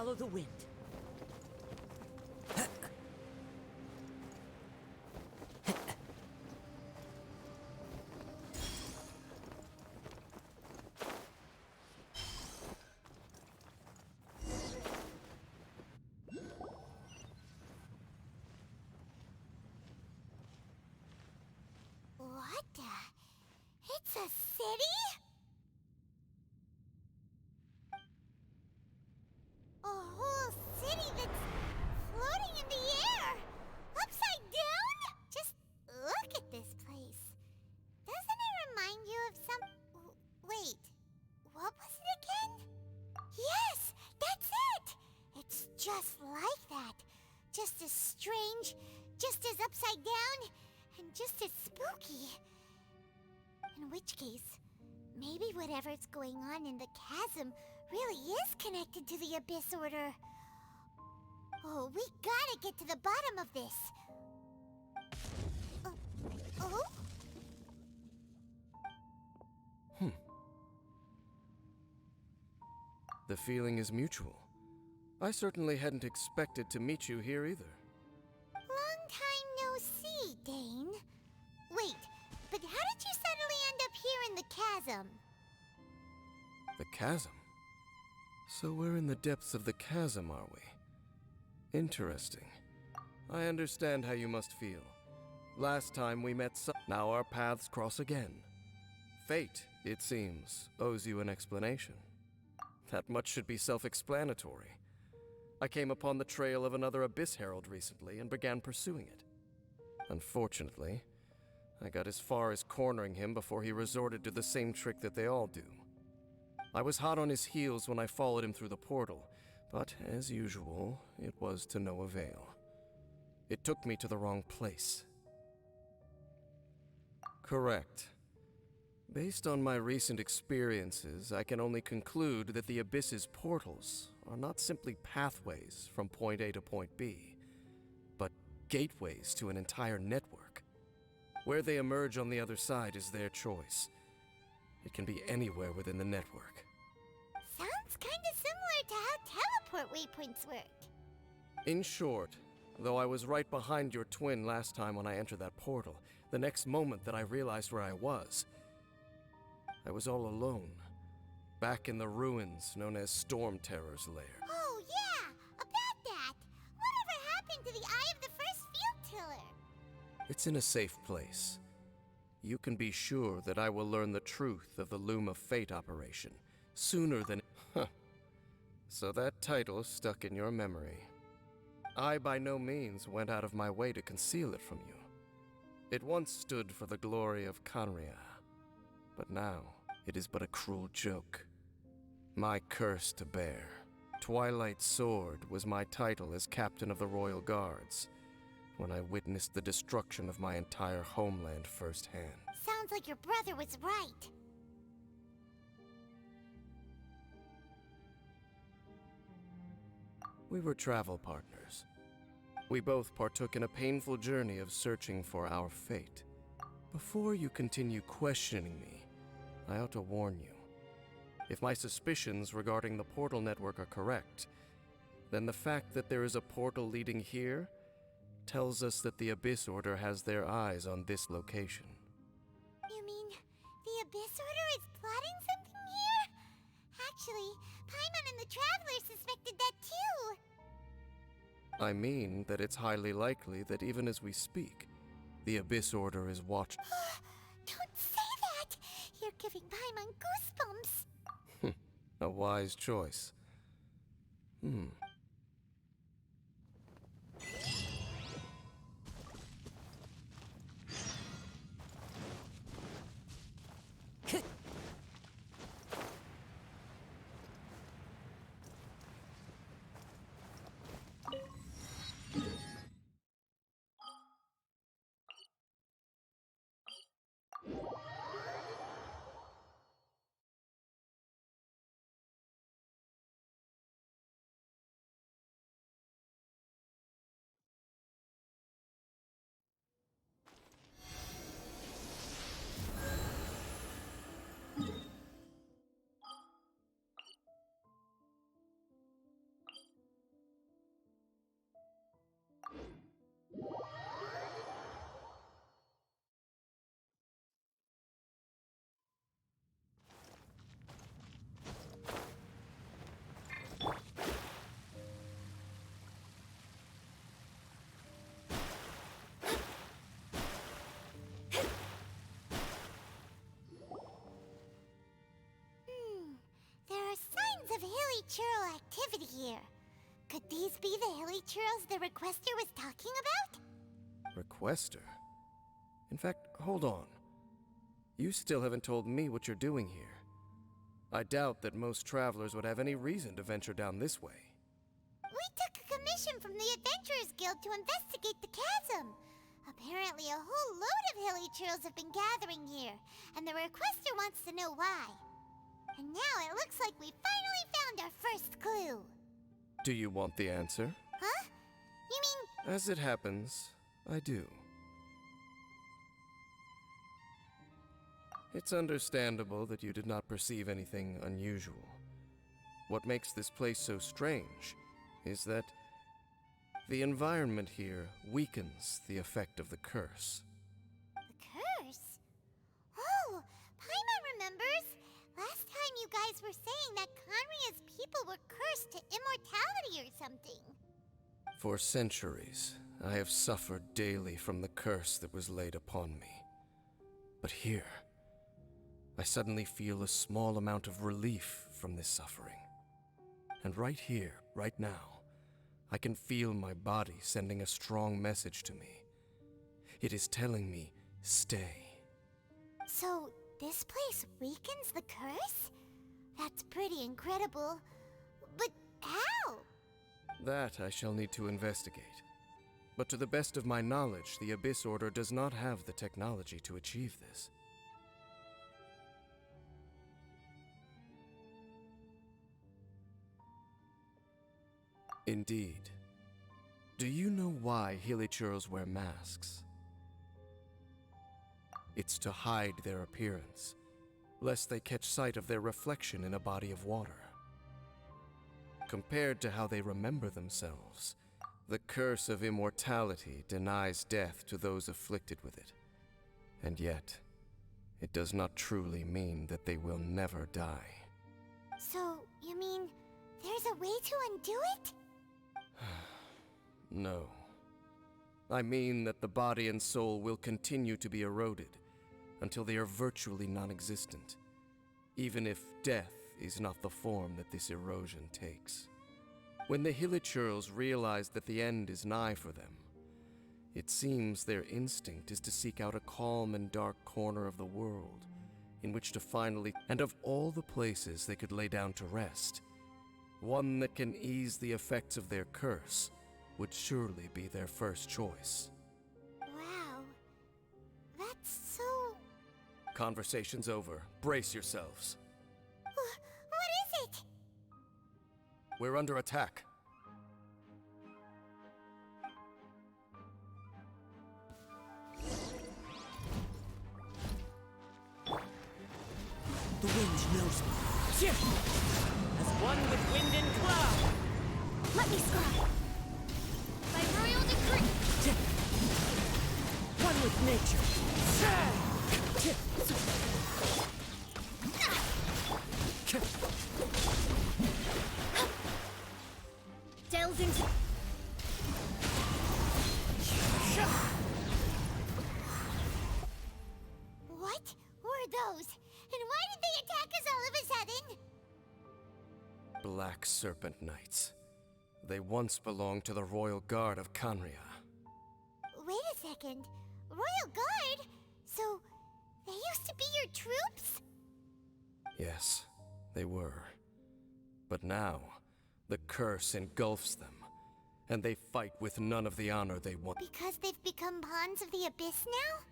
follow the wind. What the? It's a city? A whole city that's floating in the air! Upside down? Just look at this place. Doesn't it remind you of some... Wait, what was it again? Yes, that's it! It's just like that. Just as strange, just as upside down, and just as spooky. In which case, maybe whatever's going on in the chasm really is connected to the Abyss Order. Oh, we gotta get to the bottom of this. Oh? The feeling is mutual. I certainly hadn't expected to meet you here either. Long time no see, Dane. Wait, but how did you suddenly end up here in the chasm? The chasm? So we're in the depths of the chasm, are we? Interesting. I understand how you must feel. Last time we met now our paths cross again. Fate, it seems, owes you an explanation. That much should be self-explanatory. I came upon the trail of another Abyss Herald recently and began pursuing it. Unfortunately, I got as far as cornering him before he resorted to the same trick that they all do. I was hot on his heels when I followed him through the portal, but as usual, it was to no avail. It took me to the wrong place. Correct. Based on my recent experiences, I can only conclude that the Abyss's portals are not simply pathways from point A to point B, but gateways to an entire network. Where they emerge on the other side is their choice. It can be anywhere within the network. Sounds kinda similar to how teleport waypoints work. In short, though I was right behind your twin last time when I entered that portal, the next moment that I realized where I was all alone, back in the ruins known as Storm Terror's lair. Oh yeah, about that. Whatever happened to the Eye of the First Field Tiller? It's in a safe place. You can be sure that I will learn the truth of the Loom of Fate operation sooner than... So that title stuck in your memory. I by no means went out of my way to conceal it from you. It once stood for the glory of Khaenri'ah, but now it is but a cruel joke. My curse to bear. Twilight Sword was my title as captain of the Royal Guards, when I witnessed the destruction of my entire homeland firsthand. Sounds like your brother was right. We were travel partners. We both partook in a painful journey of searching for our fate. Before you continue questioning me, I ought to warn you. If my suspicions regarding the portal network are correct, then the fact that there is a portal leading here tells us that the Abyss Order has their eyes on this location. You mean the Abyss Order is plotting something here? Actually, Paimon and the Traveler suspected that too. I mean that it's highly likely that even as we speak, the Abyss Order is watching. Don't say that! You're giving Paimon goosebumps. A wise choice. hilichurl activity here. Could these be the hilichurls the requester was talking about? Requester? In fact, hold on. You still haven't told me what you're doing here. I doubt that most travelers would have any reason to venture down this way. We took a commission from the Adventurers Guild to investigate the chasm. Apparently a whole load of hilichurls have been gathering here, and the requester wants to know why. And now it looks like we finally found our first clue. Do you want the answer? Huh? You mean... As it happens, I do. It's understandable that you did not perceive anything unusual. What makes this place so strange is that the environment here weakens the effect of the curse. The curse? Oh, Paimon remembers. Last time you guys were saying that Khaenri'ah's people were cursed to immortality or something. For centuries, I have suffered daily from the curse that was laid upon me. But here, I suddenly feel a small amount of relief from this suffering. And right here, right now, I can feel my body sending a strong message to me. It is telling me, stay. So, this place weakens the curse? That's pretty incredible. But how? That I shall need to investigate. But to the best of my knowledge, the Abyss Order does not have the technology to achieve this. Indeed. Do you know why hilichurls wear masks? It's to hide their appearance, lest they catch sight of their reflection in a body of water. Compared to how they remember themselves, the curse of immortality denies death to those afflicted with it. And yet, it does not truly mean that they will never die. So, you mean there's a way to undo it? No. I mean that the body and soul will continue to be eroded until they are virtually non-existent, even if death is not the form that this erosion takes. When the hilichurls realize that the end is nigh for them, it seems their instinct is to seek out a calm and dark corner of the world in which to finally, and of all the places they could lay down to rest, one that can ease the effects of their curse would surely be their first choice. Wow. That's so... Conversation's over. Brace yourselves. What is it? We're under attack. The wind knows me. Shift! As one with wind and cloud! Let me scry. By royal decree. One with nature. Delves into... What were those? And why did they attack us all of a sudden? Black Serpent Knights. They once belonged to the Royal Guard of Khaenri'ah. Wait a second. Royal Guard? So, they used to be your troops? Yes, they were. But now, the curse engulfs them, and they fight with none of the honor they want. Because they've become pawns of the Abyss now?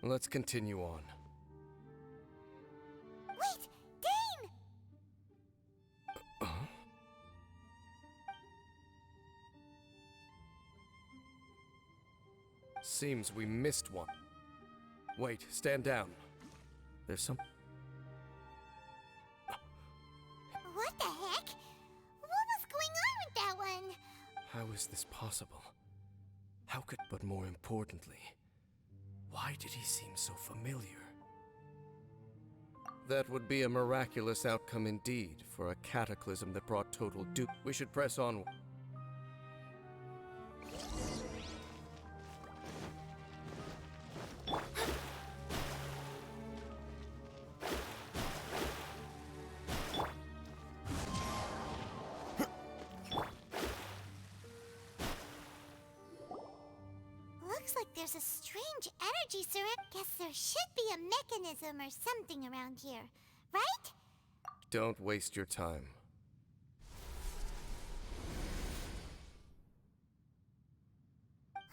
Let's continue on. Wait! Dane! Seems we missed one. Wait, stand down. There's some... What the heck? What was going on with that one? How is this possible? How could... But more importantly, why did he seem so familiar? That would be a miraculous outcome indeed for a cataclysm that brought total doom. We should press on. Looks like there's a strange energy surround. Guess there should be a mechanism or something around here, right? Don't waste your time.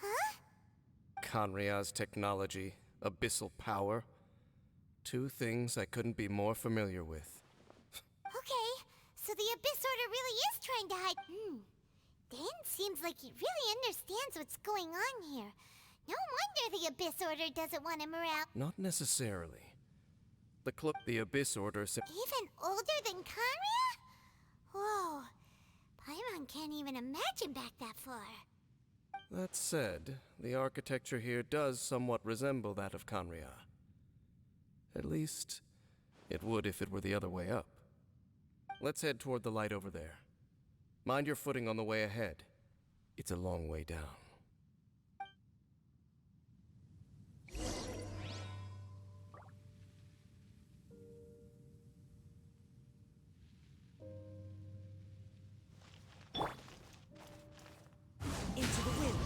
Huh? Khanria's technology, abyssal power. Two things I couldn't be more familiar with. Okay, so the Abyss Order really is trying to hide. Dane seems like he really understands what's going on here. No wonder the Abyss Order doesn't want him around. Not necessarily. The Abyss Order Even older than Khaenri'ah? Whoa, Paimon can't even imagine back that far. That said, the architecture here does somewhat resemble that of Khanri'ah. At least, it would if it were the other way up. Let's head toward the light over there. Mind your footing on the way ahead. It's a long way down. Into the wind.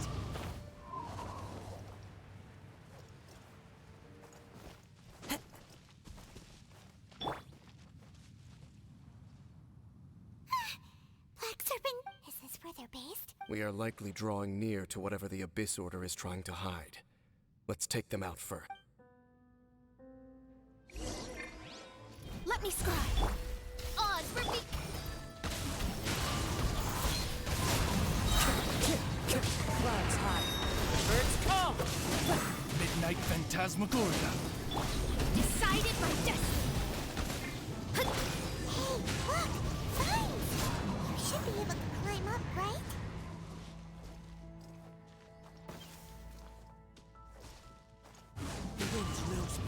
Black Serpent, is this where they're based? We are likely drawing near to whatever the Abyss Order is trying to hide. Let's take them out first. Let me scry. Oz, repeat. Clouds high. The birds call. Midnight Phantasmagoria. Decided by destiny. Hey, look! Vines! You should be able to climb up, right? The wind knows me.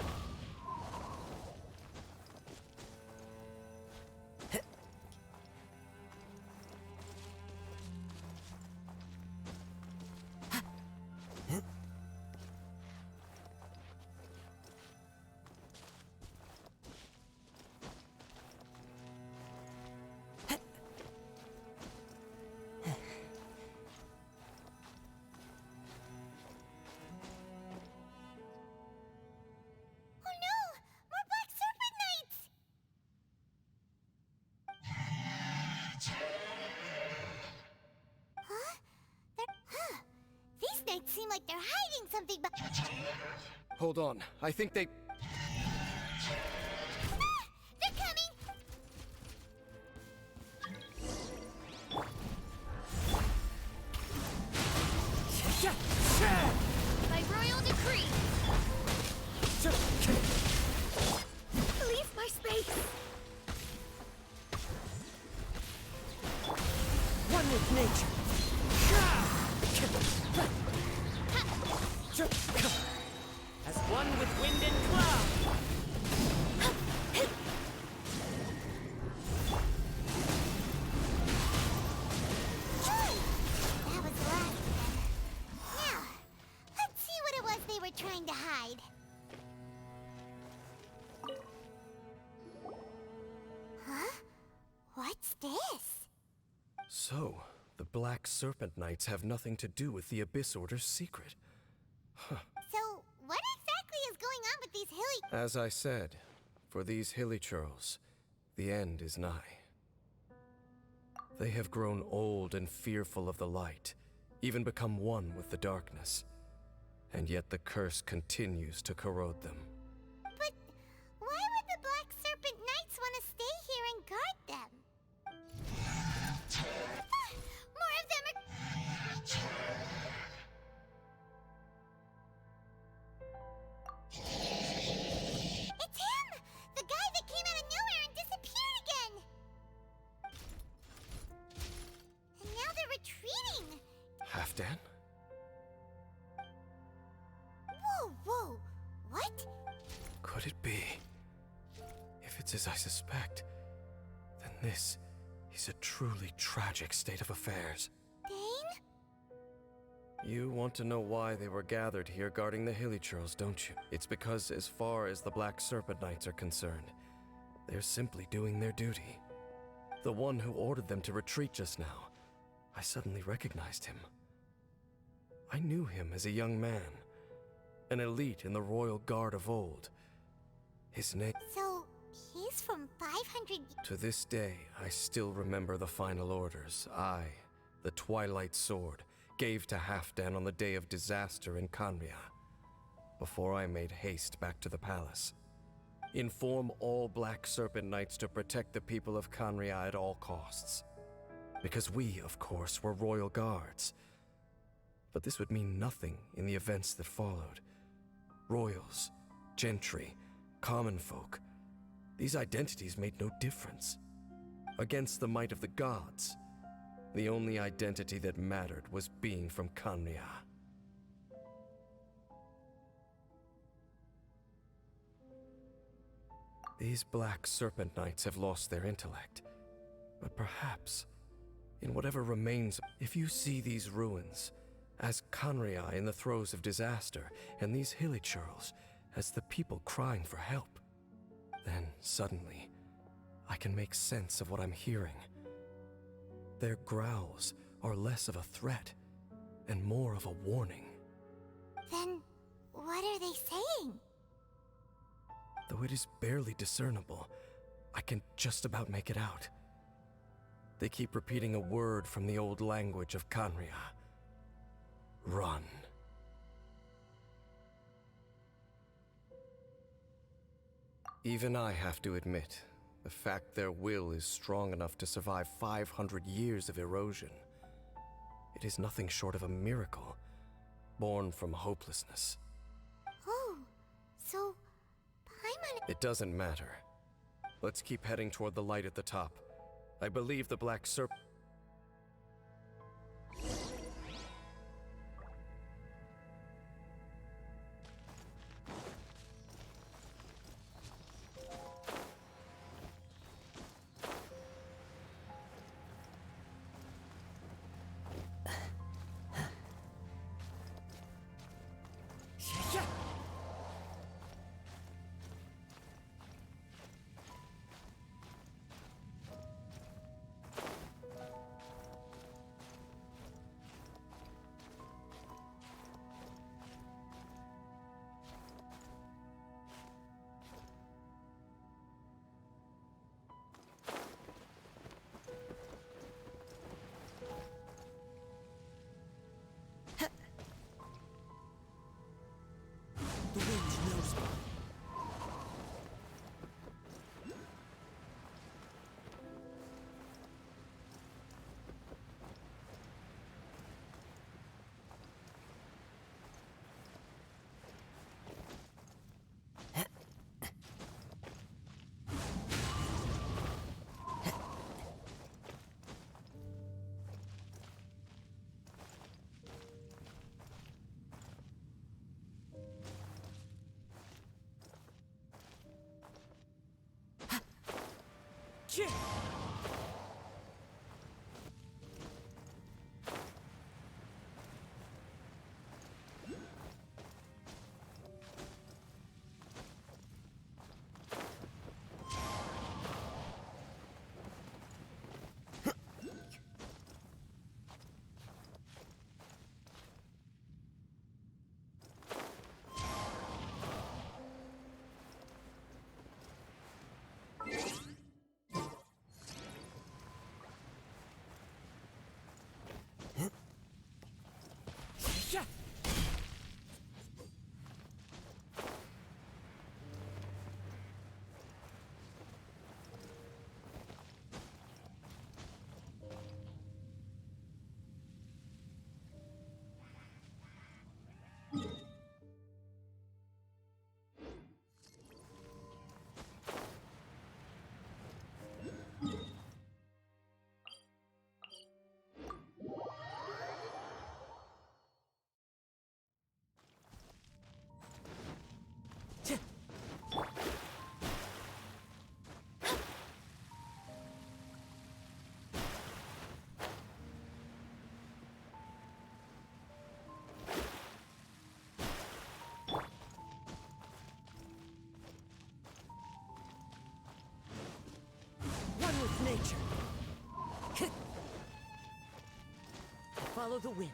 Oh no! More Black Serpent Knights! Huh? These knights seem like they're hiding something, but... Hold on, I think they... They're coming! By royal decree! Leave my space! One with nature. As one with wind and cloud. That was the last of them. Now, let's see what it was they were trying to hide. Huh? What's this? So, the Black Serpent Knights have nothing to do with the Abyss Order's secret. So, what exactly is going on with these hilly... As I said, for these Hilichurls, the end is nigh. They have grown old and fearful of the light, even become one with the darkness. And yet the curse continues to corrode them. But why would the Black Serpent Knights want to stay here and guard them? More of them are... It's him! The guy that came out of nowhere and disappeared again! And now they're retreating! Halfdan? Whoa! What? Could it be? If it's as I suspect, then this is a truly tragic state of affairs. Dane? You want to know why they were gathered here guarding the Hilichurls, don't you? It's because as far as the Black Serpent Knights are concerned, they're simply doing their duty. The one who ordered them to retreat just now, I suddenly recognized him. I knew him as a young man, an elite in the royal guard of old. His name... So, he's from 500... To this day, I still remember the final orders I, the Twilight Sword, gave to Halfdan on the day of disaster in Khaenri'ah, before I made haste back to the palace. Inform all Black Serpent Knights to protect the people of Khaenri'ah at all costs. Because we, of course, were royal guards. But this would mean nothing in the events that followed. Royals, gentry, common folk, these identities made no difference. Against the might of the gods, the only identity that mattered was being from Khaenri'ah. These Black Serpent Knights have lost their intellect, but perhaps, in whatever remains, if you see these ruins as Khaenri'ah in the throes of disaster, and these Hilichurls as the people crying for help, then suddenly I can make sense of what I'm hearing. Their growls are less of a threat and more of a warning. Then, what are they saying? Though it is barely discernible, I can just about make it out. They keep repeating a word from the old language of Khaenri'ah. Run. Even I have to admit, the fact their will is strong enough to survive 500 years of erosion. It is nothing short of a miracle, born from hopelessness. Oh, so Paimon... It doesn't matter. Let's keep heading toward the light at the top. I believe the Black Serpent... The wind knows me. Shit! Yeah. One with nature. Follow the wind.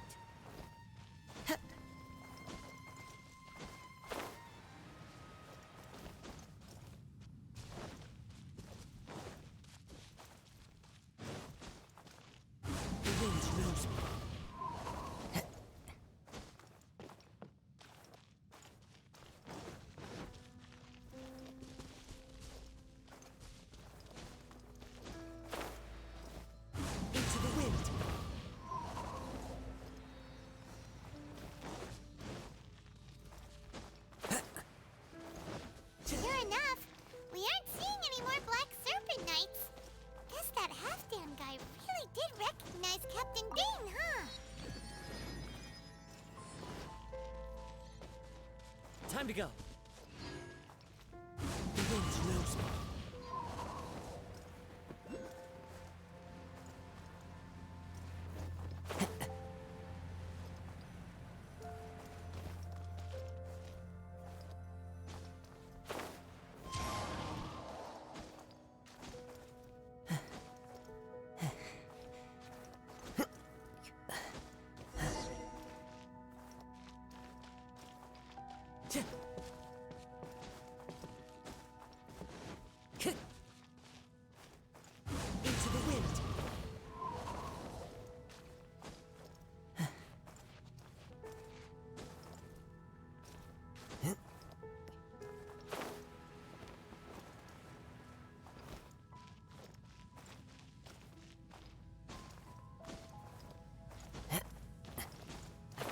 Time to go. The wind knows me. Into the wind.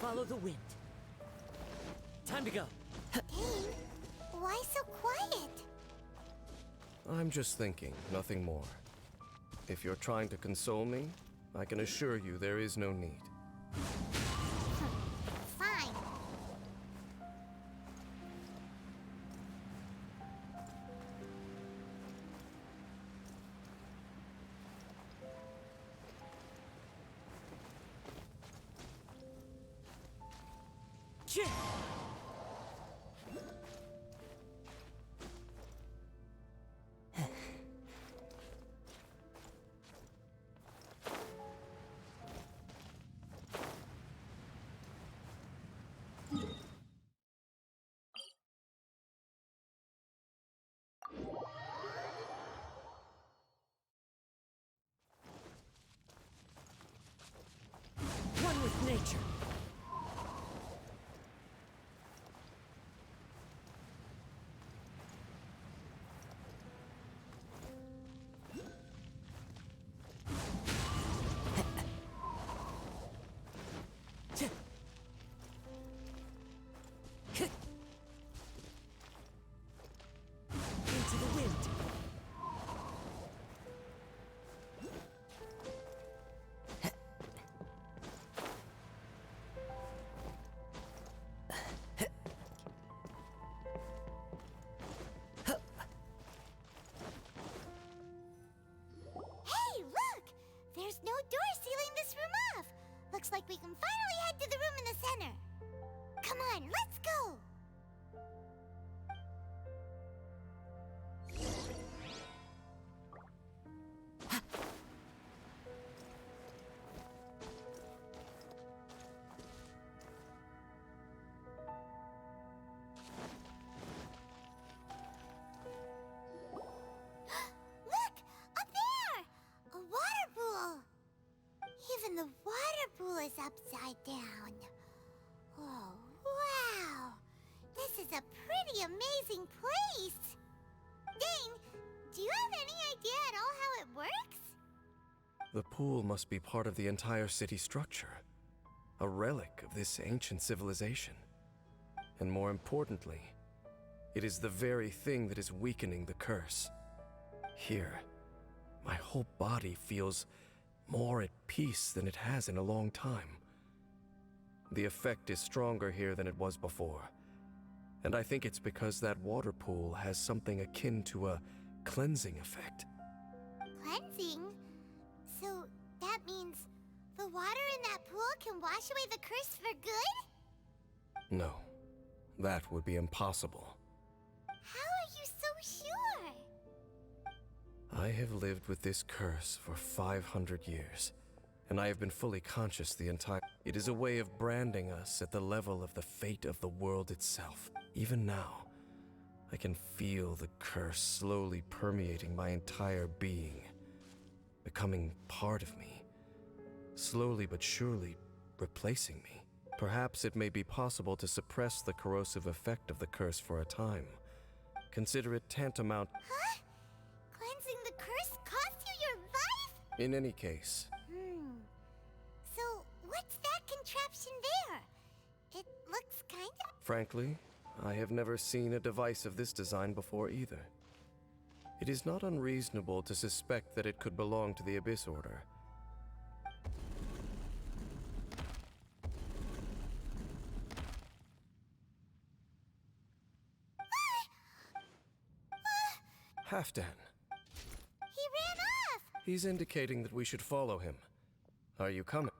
Follow the wind. Time to go. Dane, why so quiet? I'm just thinking, nothing more. If you're trying to console me, I can assure you there is no need. Fine. Chip! One with nature. Into the wind. Hey, look! There's no door sealing this room off. Looks like we can finally head to the room in the center. Come on, let's go! Look! Up there! A water pool! Even the water pool is upside down. Oh, wow! This is a pretty amazing place! Dane, do you have any idea at all how it works? The pool must be part of the entire city structure, a relic of this ancient civilization. And more importantly, it is the very thing that is weakening the curse. Here, my whole body feels more at peace than it has in a long time. The effect is stronger here than it was before, and I think it's because that water pool has something akin to a cleansing effect. Cleansing? So that means the water in that pool can wash away the curse for good? No, that would be impossible. How are you so sure? I have lived with this curse for 500 years, and I have been fully conscious the entire... It is a way of branding us at the level of the fate of the world itself. Even now, I can feel the curse slowly permeating my entire being, becoming part of me, slowly but surely replacing me. Perhaps it may be possible to suppress the corrosive effect of the curse for a time. Consider it tantamount... Huh? Cleansing the curse cost you your life? In any case, So, what's that contraption there? It looks kinda... frankly, I have never seen a device of this design before either. It is not unreasonable to suspect that it could belong to the Abyss Order. Halfdan. He ran off! He's indicating that we should follow him. Are you coming?